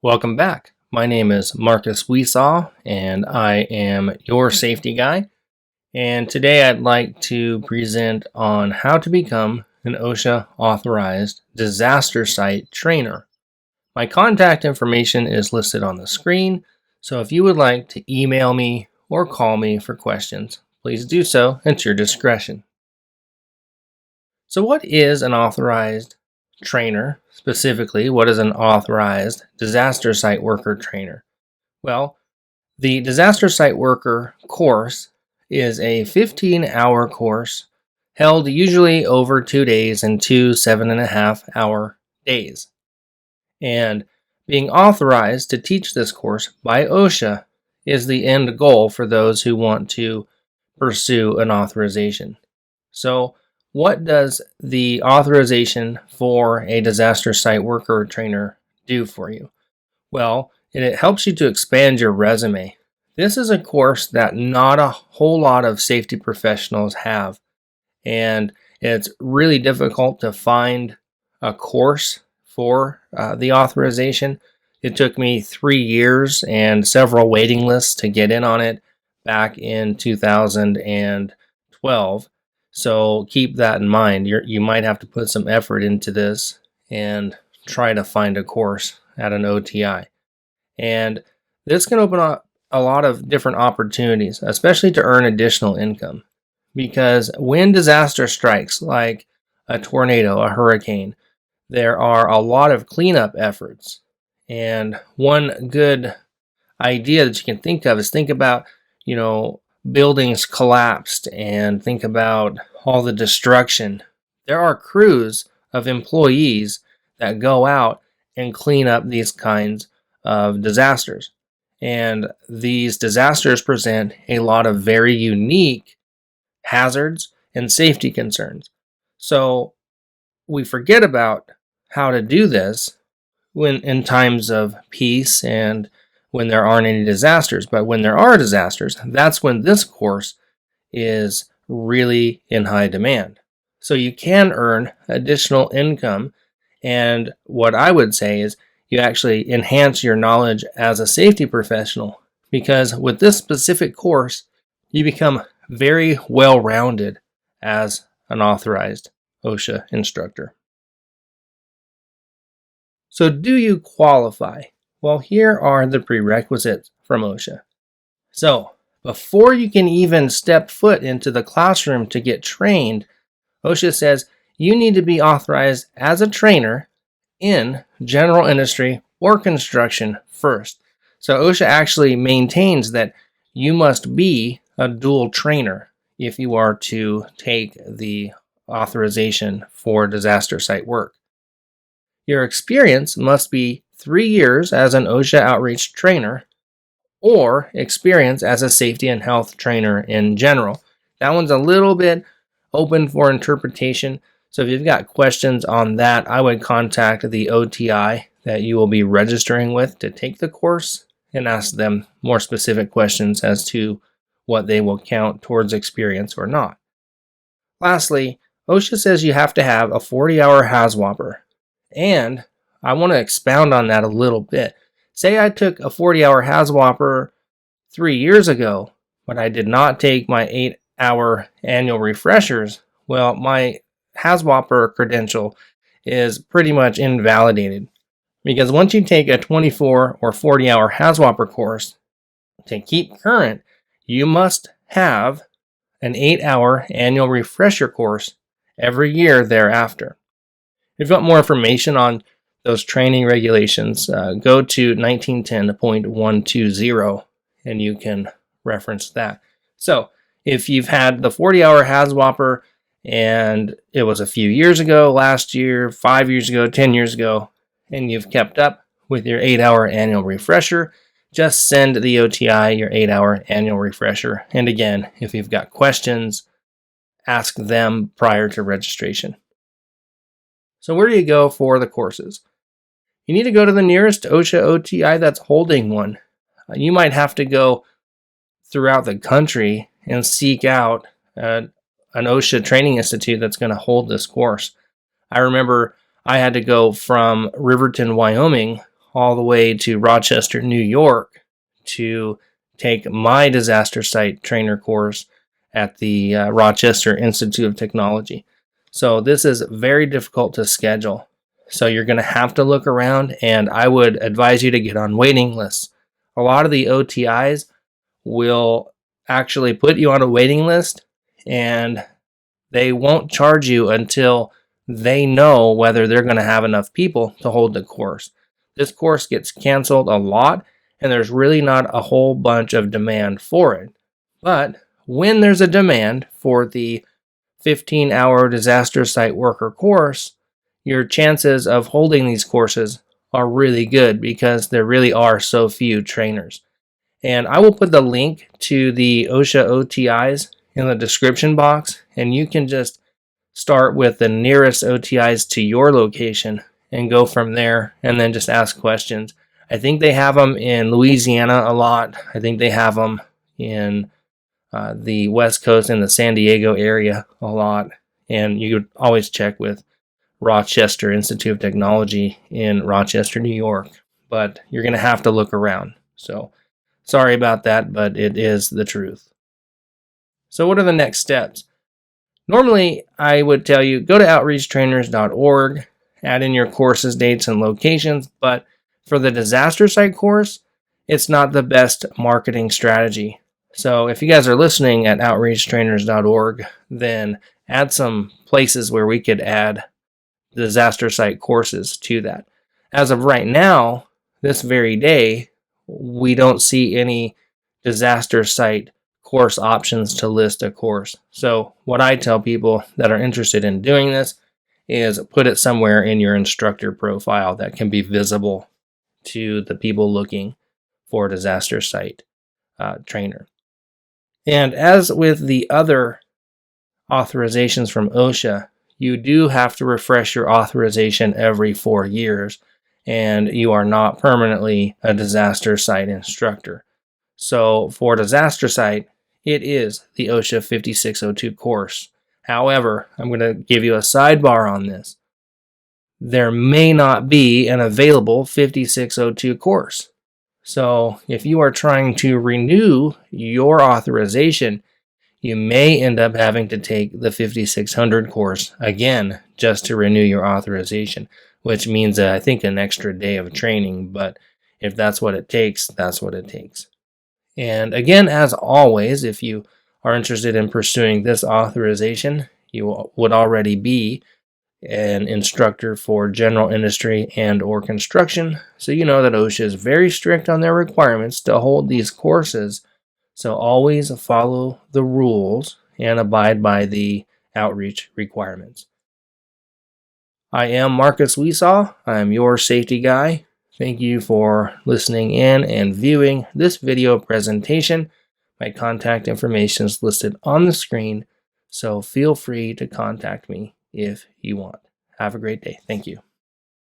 Welcome back. My name is Markus Wesaw, and I am your safety guy. And today I'd like to present on how to become an OSHA authorized disaster site trainer. My contact information is listed on the screen, so if you would like to email me or call me for questions, please do so at your discretion. So, what is an authorized trainer? Specifically, what is an authorized disaster site worker trainer? Well, the disaster site worker course is a 15-hour course held usually over 2 days and two 7.5-hour days. And being authorized to teach this course by OSHA is the end goal for those who want to pursue an authorization. So, what does the authorization for a disaster site worker trainer do for you? Well, it helps you to expand your resume. This is a course that not a whole lot of safety professionals have, and it's really difficult to find a course for the authorization. It took me 3 years and several waiting lists to get in on it back in 2012. So keep that in mind. You might have to put some effort into this and try to find a course at an OTI. And this can open up a lot of different opportunities, especially to earn additional income. Because when disaster strikes, like a tornado, a hurricane, there are a lot of cleanup efforts. And one good idea that you can think of is think about, buildings collapsed and think about all the destruction. There are crews of employees that go out and clean up these kinds of disasters. And these disasters present a lot of very unique hazards and safety concerns. So we forget about how to do this when in times of peace and when there aren't any disasters. But when there are disasters, that's when this course is really in high demand. So you can earn additional income. And what I would say is you actually enhance your knowledge as a safety professional, because with this specific course, you become very well-rounded as an authorized OSHA instructor. So do you qualify? Well, here are the prerequisites from OSHA. So before you can even step foot into the classroom to get trained, OSHA says you need to be authorized as a trainer in general industry or construction first. So OSHA actually maintains that you must be a dual trainer if you are to take the authorization for disaster site work. Your experience must be 3 years as an OSHA outreach trainer or experience as a safety and health trainer in general. That one's a little bit open for interpretation. So if you've got questions on that, I would contact the OTI that you will be registering with to take the course and ask them more specific questions as to what they will count towards experience or not. Lastly, OSHA says you have to have a 40-hour HAZWOPER. And I want to expound on that a little bit. Say I took a 40-hour HAZWOPER 3 years ago, but I did not take my 8-hour annual refreshers. Well, my HAZWOPER credential is pretty much invalidated, because once you take a 24 or 40-hour HAZWOPER course, to keep current, you must have an 8-hour annual refresher course every year thereafter. If you want more information on those training regulations, go to 1910.120 and you can reference that. So if you've had the 40-hour HAZWOPER and it was a few years ago, last year, 5 years ago, 10 years ago, and you've kept up with your 8-hour annual refresher, just send the OTI your 8-hour annual refresher. And again, if you've got questions, ask them prior to registration. So where do you go for the courses? You need to go to the nearest OSHA OTI that's holding one. You might have to go throughout the country and seek out an OSHA training institute that's going to hold this course. I remember I had to go from Riverton, Wyoming, all the way to Rochester, New York to take my disaster site trainer course at the Rochester Institute of Technology. So this is very difficult to schedule. So you're going to have to look around, and I would advise you to get on waiting lists. A lot of the OTIs will actually put you on a waiting list, and they won't charge you until they know whether they're going to have enough people to hold the course. This course gets canceled a lot, and there's really not a whole bunch of demand for it. But when there's a demand for the 15-hour disaster site worker course, your chances of holding these courses are really good because there really are so few trainers. And I will put the link to the OSHA OTIs in the description box, and you can just start with the nearest OTIs to your location and go from there, and then just ask questions. I think they have them in Louisiana a lot. I think they have them in the West Coast and the San Diego area a lot. And you could always check with Rochester Institute of Technology in Rochester, New York. But you're going to have to look around. So sorry about that, but it is the truth. So what are the next steps? Normally, I would tell you, go to outreachtrainers.org, add in your courses, dates, and locations, but for the disaster site course, it's not the best marketing strategy. So if you guys are listening at outreachtrainers.org, then add some places where we could add disaster site courses to that. As of right now, this very day, we don't see any disaster site course options to list a course. So what I tell people that are interested in doing this is put it somewhere in your instructor profile that can be visible to the people looking for a disaster site trainer. And as with the other authorizations from OSHA, you do have to refresh your authorization every 4 years, and you are not permanently a disaster site instructor. So for disaster site, it is the OSHA 5602 course. However, I'm going to give you a sidebar on this. There may not be an available 5602 course. So if you are trying to renew your authorization, you may end up having to take the 5600 course again just to renew your authorization, which means I think an extra day of training, but if that's what it takes, that's what it takes. And again, as always, if you are interested in pursuing this authorization, you would already be an instructor for general industry and or construction. So you know that OSHA is very strict on their requirements to hold these courses. So always follow the rules and abide by the outreach requirements. I am Markus Wesaw. I am your safety guy. Thank you for listening in and viewing this video presentation. My contact information is listed on the screen, so feel free to contact me if you want. Have a great day. Thank you.